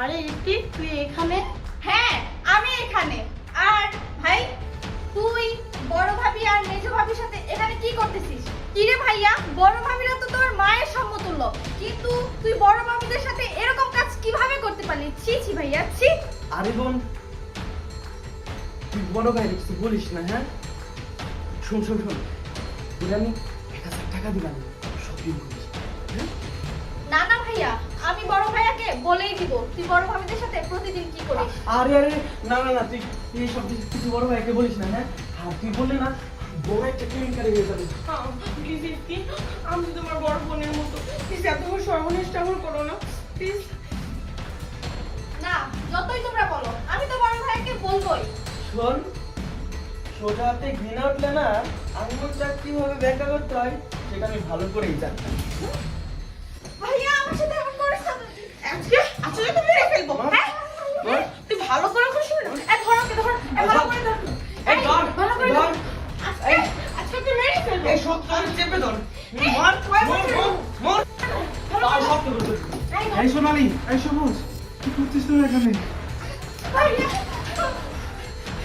আরে ইতি, তুই এখানে? হ্যাঁ, আমি এখানে। আর ভাই, তুই বড় ভাবি আর মেজো ভাবির সাথে এখানে কি করতেছিস? কি রে ভাইয়া, বড় ভাবিরা তো তোর মায়ের সমতুল্য, কিন্তু তুই বড় ভাবিদের সাথে এরকম কাজ কিভাবে করতে পারলি? ছি ছি ভাইয়া, ছি। আরে বোন, তুই বড় ভাই কিছু বলিস না। হ্যাঁ, শোন শোন শোন, তোরে আমি 1000 টাকা দিলাম, শপিং করিস। না না ভাইয়া, আমি বড় ভাইয়াকে বলেই দিব তুই বড় ভাবিদের সাথে প্রতিদিন কি করিস। আরে আরে না না না, তুই এই সব কিছু বড় ভাইকে বলিস না। হ্যাঁ, আর তুই বললে না বড় একটা কেলেঙ্কারি হয়ে যাবে। প্লিজ ইতি, আমি তোমার বড় বোনের মতো, প্লিজ এত বড় সর্বনিষ্ঠ আমার করো না প্লিজ। না, যতই তোমরা বলো, আমি তো বড় ভাইয়াকে বলবোই। শোন, সোজা হাতে ঘৃণা উঠলে না আঙুলটা কিভাবে ব্যাখ্যা করতে হয় সেটা আমি ভালো করেই জানতাম। ভাইয়া আমার সাথে এমন করিস না। আজকে আসলে তুমি মেরে ফেলবো। হ্যাঁ, তুই ভালো করে খুশি না? এই ধর ওকে, ধর, এই ভালো করে ধর, এই ধর, ভালো করে ধর। ধর। আজকে আজকে তুই মেরে ফেলবো। এই সব তোর চেপে ধর, মার মার মার। আর সব তোর উপর। এই সোনালি, এই সবুজ, কি করছিস তুই এখানে? ভাইয়া,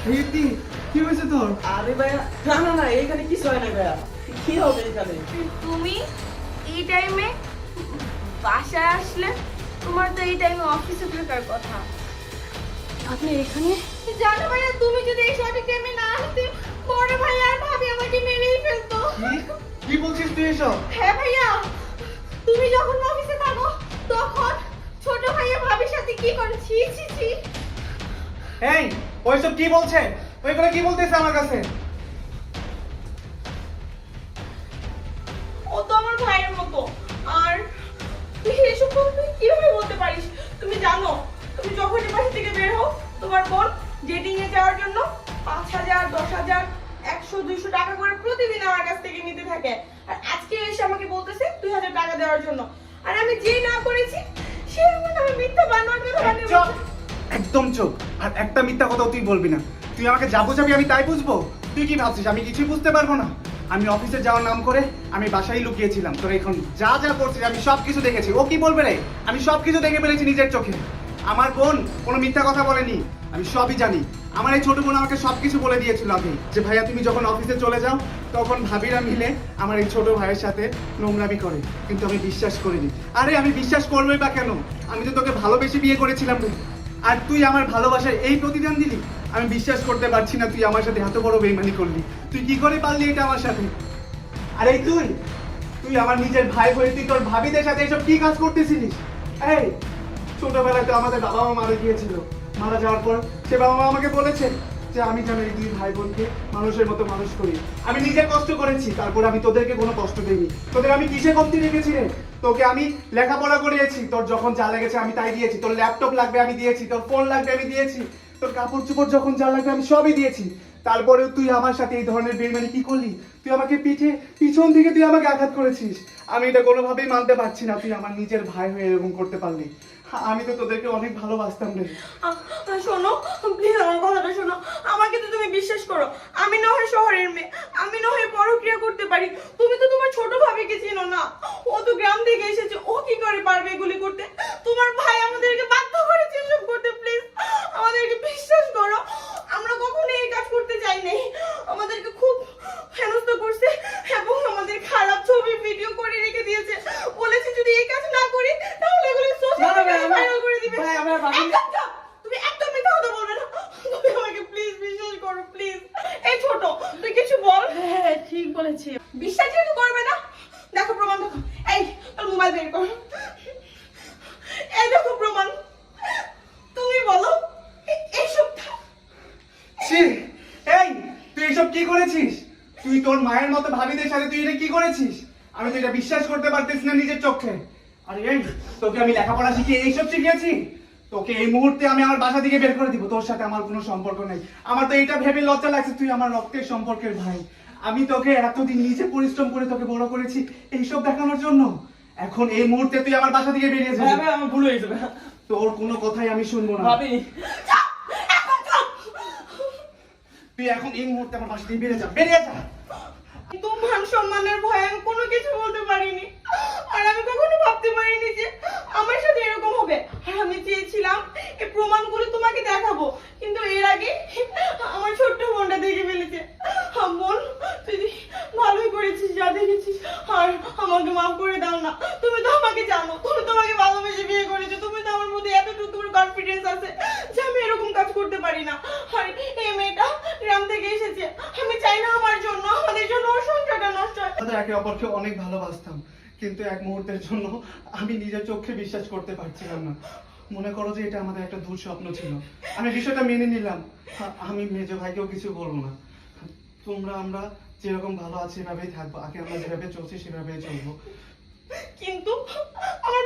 এই ইতি, কি হয়েছে তোর? আরে ভাইয়া, না না না, এইখানে কিছু হয় না ভাইয়া। কি হবে এখানে? তুমি এই টাইমে বাসায় আসলে? তোমার তো এই টাইমে অফিসে থাকার কথা। আপনি এখানে? জানো ভাইয়া, তুমি যদি এই সঠিক টাইমে না আসতে, বড় ভাইয়া আর ভাবি আমাকে মেরেই ফেলতো। কি বলছিস তুই এসব? হ্যাঁ ভাইয়া, তুমি যখন অফিসে থাকো তখন ছোট ভাইয়া ভাবির সাথে কি করে? ছি ছি ছি। এই, ওইসব কি বলছে? ওইগুলো কি বলতেছে আমার কাছে? ও তো আমার ভাইয়ের মতো। আর তুই এসব কথা তুই কিভাবে বলতে পারিস? তুমি জানো, তুমি যখনই বাসা থেকে বের হও, তোমার বোন ডেটিং এ যাওয়ার জন্য 5000, 10000, 100, 200 টাকা করে প্রতিদিন আমার কাছ থেকে নিতে থাকে। আর আজকে এসে আমাকে বলতেছে 2000 টাকা দেওয়ার জন্য। আর আমি যেই না করেছি সে আমার নামে মিথ্যা বানোয়াট কথা বানিয়ে চুপ, বলছে। একদম চুপ। আর একটা মিথ্যা কথা তুই বলবি না। তুই আমাকে যা বুঝাবি আমি তাই বুঝবো? তুই কি ভাবছিস আমি কিছুই বুঝতে পারবো না? আমি অফিসে যাওয়ার নাম করে আমি বাসায় লুকিয়েছিলাম। তোর এখন যা যা করছিস আমি সব কিছু দেখেছি। ও কি বলবে রে? আমি সব কিছু দেখে ফেলেছি নিজের চোখে। আমার বোন কোনো মিথ্যা কথা বলেনি, আমি সবই জানি। আমার এই ছোট বোন আমাকে সবকিছু বলে দিয়েছিল আগে, যে ভাইয়া তুমি যখন অফিসে চলে যাও তখন ভাবিরা মিলে আমার এই ছোট ভাইয়ের সাথে নোংরামি করে, কিন্তু আমি বিশ্বাস করিনি। আরে আমি বিশ্বাস করবোই বা কেন? আমি তো তোকে ভালোবেসে বিয়ে করেছিলাম রে। আর তুই আমার ভালোবাসায় এই প্রতিদান দিলি? আমি বিশ্বাস করতে পারছি না তুই আমার সাথে এত বড় বেইমানি করলি। তুই কি করে পারলি এটা আমার সাথে? আর এই তুই তুই আমার নিজের ভাই হয়ে তুই তোর ভাবিদের সাথে এসব কি কাজ করতেছিলিস? এই ছোটবেলায় তো আমাদের বাবা মা মারা গিয়েছিল। মারা যাওয়ার পর সে বাবা মা আমাকে বলেছে যে আমি যেন এই দুই ভাই বোনকে মানুষের মতো মানুষ করি। আমি নিজে কষ্ট করেছি, তারপর আমি তোদেরকে কোনো কষ্ট দেইনি। তোদের আমি কিসে কমতি রেখেছি রে? তোকে আমি লেখাপড়া করিয়েছি, তোর যখন যা লেগেছে আমি তাই দিয়েছি। তোর ল্যাপটপ লাগবে আমি দিয়েছি, তোর ফোন লাগবে আমি দিয়েছি, তোর কাপড় চোপড় যখন যা লাগবে আমি সবই দিয়েছি। তারপরেও তুই আমার সাথে এই ধরনের বেইমানি কি করলি? তুই আমাকে পিছন থেকে তুই আমাকে আঘাত করেছিস। আমি এটা কোনোভাবেই মানতে পারছি না তুই আমার নিজের ভাই হয়ে এরকম করতে পারলি। আমি তো তোদেরকে অনেক ভালোবাসতাম রে। শোনো প্লিজ, আমার কথাটা শোনো। আমাকে তো তুমি বিশ্বাস করো। আমি না হয় শহরের মেয়ে, আমি না হয় পরক্রিয়া করতে পারি। তুমি তো তোমার ছোট ভাবিকে চিনো না। ও তো গ্রাম থেকে এসেছে, ও কি করে পারবে এগুলি করতে? তোমার ভাই আমাদেরকে বাধ্য করেছে এসব করতে। প্লিজ আমাদেরকে বিশ্বাস করো, আমরা কখনোই এই কাজ করতে চাই নাই। আমাদেরকে খুব হেনস্থা করছে এবং আমাদের খারাপ ছবি ভিডিও করে রেখে দিয়েছে। বলেছে যদি এই কাজ না করি তাহলে এগুলি সোশ্যাল মিডিয়ায় ভাইরাল করে দিবে। ভাই আমরা একদম না, তুমি একদম মিথ্যা কথা বলবে না। তুমি আমাকে প্লিজ বিশ্বাস করো প্লিজ। এই ছোট, তুই কিছু বল। হ্যাঁ ঠিক বলেছি। বিশ্বাস যেহেতু করবে না, দেখো প্রমাণ দেখো। এই তোর মোবাইল বের কর। এই দেখো প্রমাণ। তুমি বলো এইসব ছি, এই তুই এসব কি করেছিস? তুই তোর মায়ের মতো ভাবিদের সাথে তুই এটা কি করেছিস? আমি তো এটা বিশ্বাস করতে পারতেছি না নিজের চোখে। আরে এই তোকে আমি লেখাপড়া শিখিয়ে এইসব শিখিয়েছি? তোকে এই মুহূর্তে আমি আমার বাসা থেকে বের করে দিব। তোর সাথে আমার কোনো সম্পর্ক নেই। আমার তো এটা ভেবে লজ্জা লাগছে তুই আমার রক্তের সম্পর্কের ভাই। আমি তোকে এতদিন নিজে পরিশ্রম করে তোকে বড় করেছি এইসব দেখানোর জন্য। এখন এই মুহূর্তে তুই আমার বাসা থেকে বেরিয়ে হ্যাঁ যাবি। ভাই আমার ভুল হয়ে যাবে। তোর কোনো কথাই আমি শুনবো না। ভাবি তুই এখন এই মুহূর্তে আমার বাসা থেকে বেরিয়ে যা, বেরিয়ে যা। কিন্তু মান সম্মানের ভয়ে আমি কোনো কিছু বলতে পারিনি। আর আমি কখনো ভাবতে পারিনি যে আমার সাথে এরকম হবে। আর আমি চেয়েছিলাম এই প্রমাণগুলো তোমাকে দেখাবো, কিন্তু এর আগে আমার ছোট্ট বোনটা দেখে ফেলেছে। বোন, তুই ভালোই করেছিস যা দেখেছিস, আর আমাকে মাফ করে দাও না। তুমি তো আমাকে জানো, তুমি তোমাকে ভালোবেসে বিয়ে করেছো, তুমি তো আমার মধ্যে এতটুকু কনফিডেন্স আছে যে আমি এরকম কাজ করতে পারি না। আর এই মেয়েটা গ্রাম থেকে এসেছে, আমি চাই না আমার জন্য, আমাদের জন্য ওর সংসারটা নষ্ট হয়। আমরা একে অপরকে অনেক ভালোবাসতাম, কিন্তু এক মুহূর্তের জন্য আমি নিজের চোখে বিশ্বাস করতে পারছিলাম না। মনে করো যে এটা আমাদের একটা দুঃস্বপ্ন ছিল। আমি বিষয়টা মেনে নিলাম, আমি মেজো ভাইকেও কিছু বলবো না। আমরা যেরকম ভালো আছি সেভাবেই থাকবো, আগে আমরা যেভাবে চলছি সেভাবেই চলবো। কিন্তু আমার